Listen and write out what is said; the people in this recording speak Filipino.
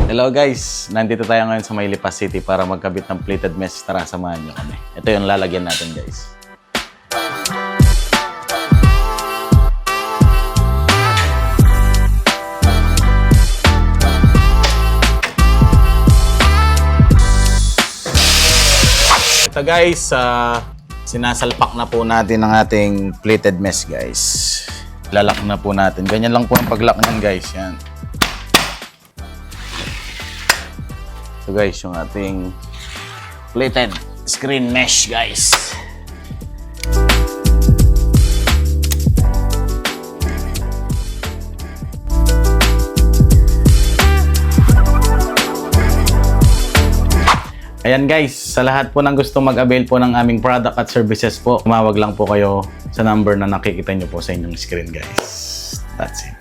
Hello guys! Nandito tayo ngayon sa May Lipas City para magkabit ng plated mesh. Tara, samahan nyo kami. Ito yung lalagyan natin guys. Ito guys, sinasalpak na po natin ang ating plated mesh guys. Lalak na po natin. Ganyan lang po ang paglock niyan guys. Yan. So guys, yung ating plated screen mesh guys. Ayan guys, sa lahat po ng gusto mag-avail po ng aming product at services po, tumawag lang po kayo sa number na nakikita nyo po sa inyong screen guys. That's it.